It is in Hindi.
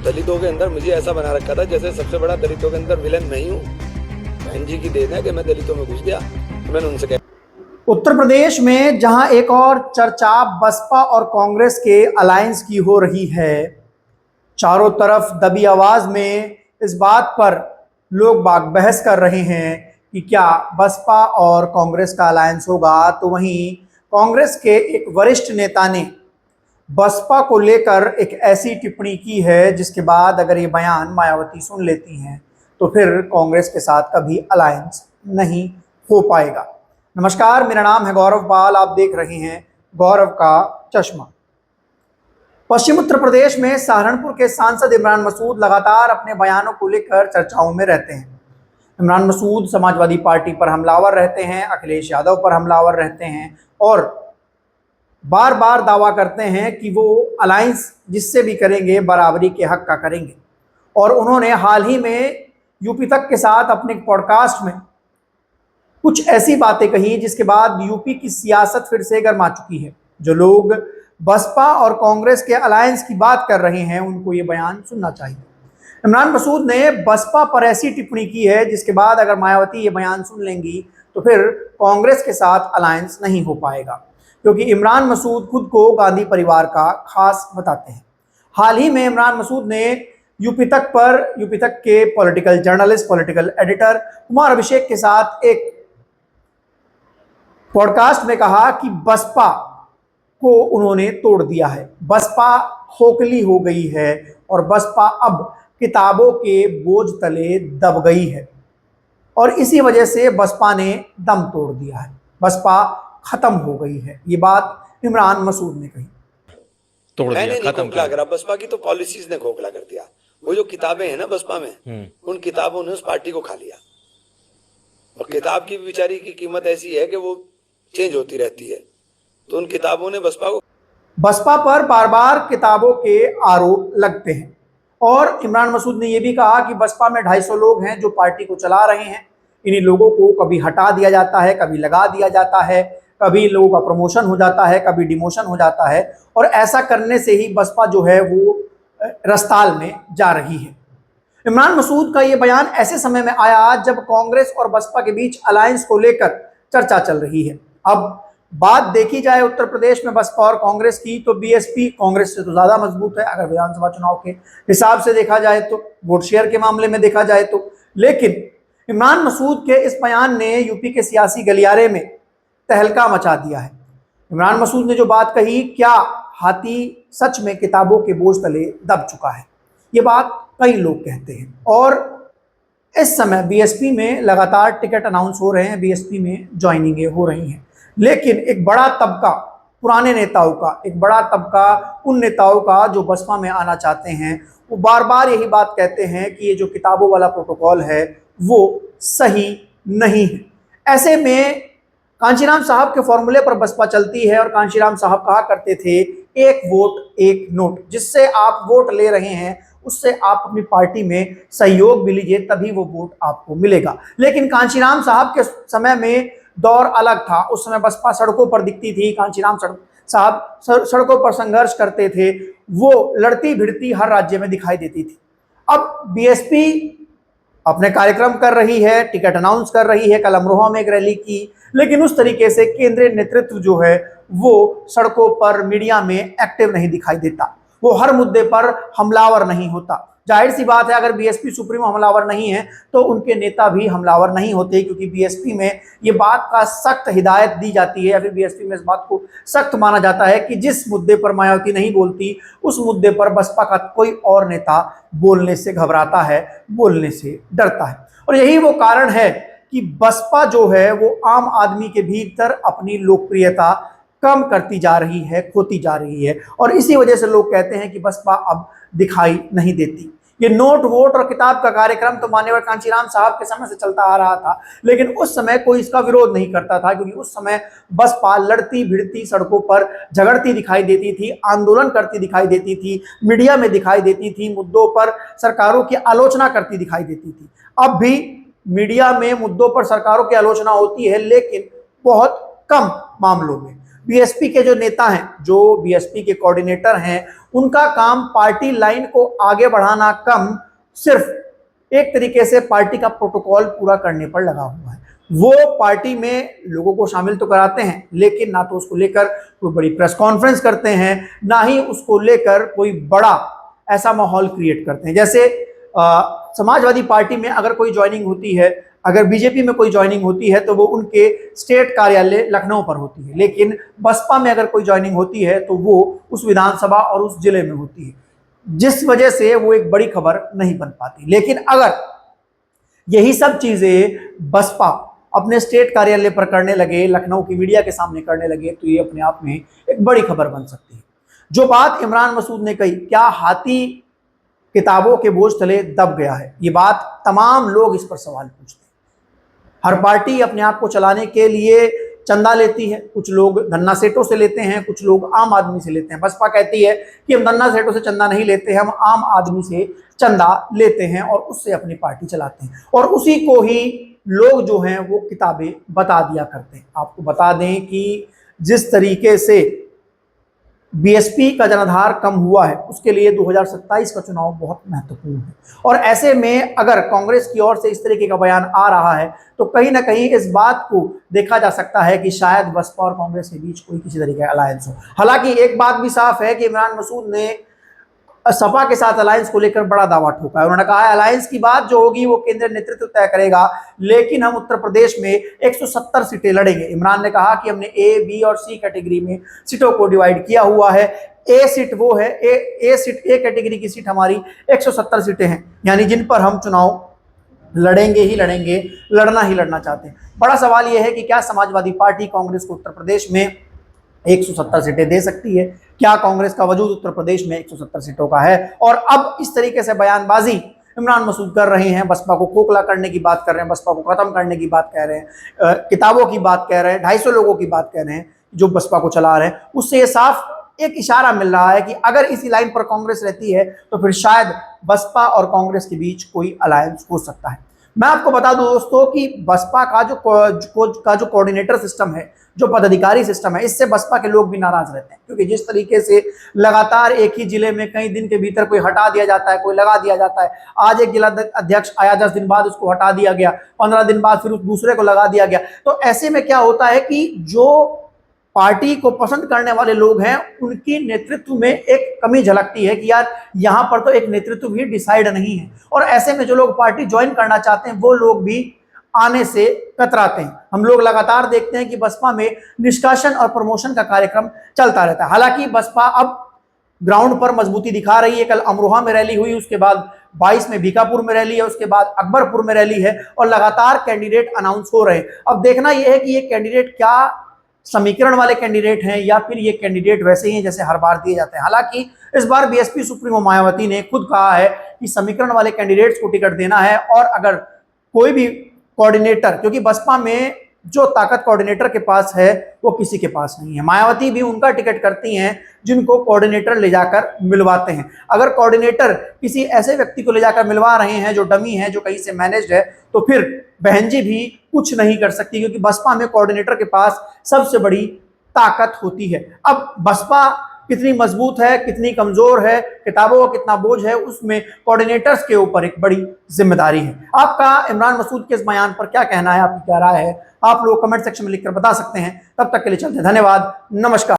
दलितों के अंदर मुझे ऐसा बना रखा था जैसे सबसे बड़ा दलितों के अंदर विलन मैं ही हूँ। बहन जी की देन है कि मैं दलितों में घुस गया। तो मैंने उनसे कहा, उत्तर प्रदेश में जहां एक और चर्चा बसपा और कांग्रेस के अलायंस की हो रही है, चारों तरफ दबी आवाज में इस बात पर लोग बाग बहस कर रहे हैं कि क्या बसपा और कांग्रेस का अलायंस होगा, तो वहीं कांग्रेस के एक वरिष्ठ नेता ने बसपा को लेकर एक ऐसी टिप्पणी की है जिसके बाद अगर ये बयान मायावती सुन लेती हैं तो फिर कांग्रेस के साथ कभी अलायंस नहीं हो पाएगा। नमस्कार, मेरा नाम है गौरव पाल, आप देख रहे हैं गौरव का चश्मा। पश्चिम उत्तर प्रदेश में सहारनपुर के सांसद इमरान मसूद लगातार अपने बयानों को लेकर चर्चाओं में रहते हैं। इमरान मसूद समाजवादी पार्टी पर हमलावर रहते हैं, अखिलेश यादव पर हमलावर रहते हैं और बार बार दावा करते हैं कि वो अलायंस जिससे भी करेंगे बराबरी के हक का करेंगे। और उन्होंने हाल ही में यूपी तक के साथ अपने पॉडकास्ट में कुछ ऐसी बातें कही जिसके बाद यूपी की सियासत फिर से गर्मा चुकी है। जो लोग बसपा और कांग्रेस के अलायंस की बात कर रहे हैं उनको ये बयान सुनना चाहिए। इमरान मसूद ने बसपा पर ऐसी टिप्पणी की है जिसके बाद अगर मायावती ये बयान सुन लेंगी तो फिर कांग्रेस के साथ अलायंस नहीं हो पाएगा, क्योंकि इमरान मसूद खुद को गांधी परिवार का खास बताते हैं। हाल ही में इमरान मसूद ने यूपी तक के political journalist, political editor Kumar Abhishek के साथ एक पॉडकास्ट में कहा कि बसपा को उन्होंने तोड़ दिया है, बसपा खोखली हो गई है और बसपा अब किताबों के बोझ तले दब गई है और इसी वजह से बसपा ने दम तोड़ दिया है, बसपा खत्म हो गई है। ये बात इमरान मसूद ने कही। तोड़ दिया, खत्म खोखला करा। बसपा की तो पॉलिसीज ने खोखला कर दिया। वो जो किताबें हैं ना बसपा में, उन किताबों ने उस पार्टी को खा लिया। और किताब की बेचारी की कीमत ऐसी है कि वो चेंज होती रहती है, तो उन किताबों ने बसपा पर बार बार किताबों के आरोप लगते हैं और इमरान मसूद ने यह भी कहा कि बसपा में 250 लोग हैं जो पार्टी को चला रहे हैं। इन्हीं लोगों को कभी हटा दिया जाता है, कभी लगा दिया जाता है, कभी लोगों का प्रमोशन हो जाता है, कभी डिमोशन हो जाता है और ऐसा करने से ही बसपा जो है वो रस्ताल में जा रही है। इमरान मसूद का ये बयान ऐसे समय में आया जब कांग्रेस और बसपा के बीच अलायंस को लेकर चर्चा चल रही है। अब बात देखी जाए उत्तर प्रदेश में बसपा और कांग्रेस की, तो बीएसपी कांग्रेस से तो ज्यादा मजबूत है अगर विधानसभा चुनाव के हिसाब से देखा जाए तो, वोट शेयर के मामले में देखा जाए तो। लेकिन इमरान मसूद के इस बयान ने यूपी के सियासी गलियारे में तहलका मचा दिया है। इमरान मसूद ने जो बात कही, क्या हाथी सच में किताबों के बोझ तले दब चुका है, ये बात कई लोग कहते हैं। और इस समय बीएसपी में लगातार टिकट अनाउंस हो रहे हैं, बीएसपी में ज्वाइनिंगें हो रही हैं, लेकिन एक बड़ा तबका पुराने नेताओं का, एक बड़ा तबका उन नेताओं का जो बसपा में आना चाहते हैं, वो बार बार यही बात कहते हैं कि ये जो किताबों वाला प्रोटोकॉल है वो सही नहीं है। ऐसे में कांशीराम साहब के फॉर्मूले पर बसपा चलती है और कांशीराम साहब कहा करते थे, एक वोट एक नोट। जिससे आप वोट ले रहे हैं उससे आप अपनी पार्टी में सहयोग भी लीजिए, तभी वो वोट आपको मिलेगा। लेकिन कांशीराम साहब के समय में दौर अलग था। उस समय बसपा सड़कों पर दिखती थी, कांशीराम साहब सड़कों पर संघर्ष करते थे, वो लड़ती भिड़ती हर राज्य में दिखाई देती थी। अब बीएसपी अपने कार्यक्रम कर रही है, टिकट अनाउंस कर रही है, कल अमरोहा में एक रैली की, लेकिन उस तरीके से केंद्रीय नेतृत्व जो है वो सड़कों पर, मीडिया में एक्टिव नहीं दिखाई देता, वो हर मुद्दे पर हमलावर नहीं होता। जाहिर सी बात है, अगर बीएसपी सुप्रीमो हमलावर नहीं है तो उनके नेता भी हमलावर नहीं होते, क्योंकि बीएसपी में ये बात का सख्त हिदायत दी जाती है या फिर बीएसपी में इस बात को सख्त माना जाता है कि जिस मुद्दे पर मायावती नहीं बोलती उस मुद्दे पर बसपा का कोई और नेता बोलने से घबराता है, बोलने से डरता है। और यही वो कारण है कि बसपा जो है वो आम आदमी के भीतर अपनी लोकप्रियता कम करती जा रही है, खोती जा रही है और इसी वजह से लोग कहते हैं कि बसपा अब दिखाई नहीं देती। ये नोट वोट और किताब का कार्यक्रम तो मान्यवर कांशीराम साहब के समय से चलता आ रहा था, लेकिन उस समय कोई इसका विरोध नहीं करता था, क्योंकि उस समय बसपा लड़ती भिड़ती सड़कों पर झगड़ती दिखाई देती थी, आंदोलन करती दिखाई देती थी, मीडिया में दिखाई देती थी, मुद्दों पर सरकारों की आलोचना करती दिखाई देती थी। अब भी मीडिया में मुद्दों पर सरकारों की आलोचना होती है, लेकिन बहुत कम मामलों में। बीएसपी के जो नेता हैं, जो बीएसपी के कोऑर्डिनेटर हैं, उनका काम पार्टी लाइन को आगे बढ़ाना कम सिर्फ एक तरीके से पार्टी का प्रोटोकॉल पूरा करने पर लगा हुआ है। वो पार्टी में लोगों को शामिल तो कराते हैं, लेकिन ना तो उसको लेकर कोई बड़ी प्रेस कॉन्फ्रेंस करते हैं, ना ही उसको लेकर कोई बड़ा ऐसा माहौल क्रिएट करते हैं। जैसे समाजवादी पार्टी में अगर कोई ज्वाइनिंग होती है, अगर बीजेपी में कोई ज्वाइनिंग होती है तो वो उनके स्टेट कार्यालय लखनऊ पर होती है, लेकिन बसपा में अगर कोई ज्वाइनिंग होती है तो वो उस विधानसभा और उस जिले में होती है, जिस वजह से वो एक बड़ी खबर नहीं बन पाती। लेकिन अगर यही सब चीजें बसपा अपने स्टेट कार्यालय पर करने लगे, लखनऊ की मीडिया के सामने करने लगे, तो ये अपने आप में एक बड़ी खबर बन सकती है। जो बात इमरान मसूद ने कही, क्या हाथी किताबों के बोझ तले दब गया है, ये बात तमाम लोग इस पर सवाल पूछते हैं। हर पार्टी अपने आप को चलाने के लिए चंदा लेती है, कुछ लोग धन्ना सेठों से लेते हैं, कुछ लोग आम आदमी से लेते हैं। बसपा कहती है कि हम धन्ना सेठों से चंदा नहीं लेते, हम आम आदमी से चंदा लेते हैं और उससे अपनी पार्टी चलाते हैं, और उसी को ही लोग जो हैं वो किताबें बता दिया करते हैं। आपको बता दें कि जिस तरीके से बीएसपी का जनाधार कम हुआ है, उसके लिए 2027 का चुनाव बहुत महत्वपूर्ण है। और ऐसे में अगर कांग्रेस की ओर से इस तरीके का बयान आ रहा है तो कहीं ना कहीं इस बात को देखा जा सकता है कि शायद बसपा और कांग्रेस के बीच कोई किसी तरीके का अलायंस हो। हालांकि एक बात भी साफ है कि इमरान मसूद ने सपा के साथ अलायंस को लेकर बड़ा दावा ठोका है। उन्होंने कहा है अलायंस की बात जो होगी वो केंद्रीय नेतृत्व तय करेगा, लेकिन हम उत्तर प्रदेश में 170 सीटें लड़ेंगे। इमरान ने कहा कि हमने ए, बी और सी कैटेगरी में सीटों को डिवाइड किया हुआ है। ए सीट वो है, ए कैटेगरी की सीट हमारी 170 सीटें हैं, यानी जिन पर हम चुनाव लड़ेंगे ही लड़ेंगे, लड़ना ही लड़ना चाहते हैं। बड़ा सवाल यह है कि क्या समाजवादी पार्टी कांग्रेस को उत्तर प्रदेश में 170 सीटें दे सकती है? क्या कांग्रेस का वजूद उत्तर प्रदेश में 170 सीटों का है? और अब इस तरीके से बयानबाजी इमरान मसूद कर रहे हैं, बसपा को खोखला करने की बात कर रहे हैं, बसपा को खत्म करने की बात कह रहे हैं, किताबों की बात कह रहे हैं, 250 लोगों की बात कह रहे हैं जो बसपा को चला रहे हैं। उससे ये साफ एक इशारा मिल रहा है कि अगर इसी लाइन पर कांग्रेस रहती है तो फिर शायद बसपा और कांग्रेस के बीच कोई अलायंस हो सकता है। मैं आपको बता दूं दोस्तों कि बसपा का जो कोऑर्डिनेटर सिस्टम है, जो पदाधिकारी सिस्टम है, इससे बसपा के लोग भी नाराज रहते हैं, क्योंकि जिस तरीके से लगातार एक ही जिले में कई दिन के भीतर कोई हटा दिया जाता है, कोई लगा दिया जाता है। आज एक जिला अध्यक्ष आया, 10 दिन बाद उसको हटा दिया गया, 15 दिन बाद फिर उस दूसरे को लगा दिया गया। तो ऐसे में क्या होता है कि जो पार्टी को पसंद करने वाले लोग हैं, उनकी नेतृत्व में एक कमी झलकती है कि यार यहाँ पर तो एक नेतृत्व भी डिसाइड नहीं है, और ऐसे में जो लोग पार्टी ज्वाइन करना चाहते हैं वो लोग भी आने से कतराते हैं। हम लोग लगातार देखते हैं कि बसपा में निष्कासन और प्रमोशन का कार्यक्रम चलता रहता है। हालांकि बसपा अब ग्राउंड पर मजबूती दिखा रही है। कल अमरोहा में रैली हुई, उसके बाद 22 में बीकापुर में रैली है, उसके बाद अकबरपुर में रैली है, और लगातार कैंडिडेट अनाउंस हो रहे हैं। अब देखना यह है कि ये कैंडिडेट क्या समीकरण वाले कैंडिडेट हैं या फिर ये कैंडिडेट वैसे ही हैं जैसे हर बार दिए जाते हैं। हालांकि इस बार बीएसपी सुप्रीमो मायावती ने खुद कहा है कि समीकरण वाले कैंडिडेट्स को टिकट देना है, और अगर कोई भी कोऑर्डिनेटर, क्योंकि बसपा में जो ताकत कोऑर्डिनेटर के पास है वो किसी के पास नहीं है। मायावती भी उनका टिकट करती हैं जिनको कोऑर्डिनेटर ले जाकर मिलवाते हैं। अगर कोऑर्डिनेटर किसी ऐसे व्यक्ति को ले जाकर मिलवा रहे हैं जो डमी है, जो कहीं से मैनेज्ड है, तो फिर बहन जी भी कुछ नहीं कर सकती, क्योंकि बसपा में कोऑर्डिनेटर के पास सबसे बड़ी ताकत होती है। अब बसपा कितनी मजबूत है, कितनी कमजोर है, किताबों का कितना बोझ है, उसमें कोऑर्डिनेटर्स के ऊपर एक बड़ी जिम्मेदारी है। आपका इमरान मसूद के इस बयान पर क्या कहना है, आपकी क्या राय है, आप लोग कमेंट सेक्शन में लिखकर बता सकते हैं। तब तक के लिए चलते हैं, धन्यवाद, नमस्कार।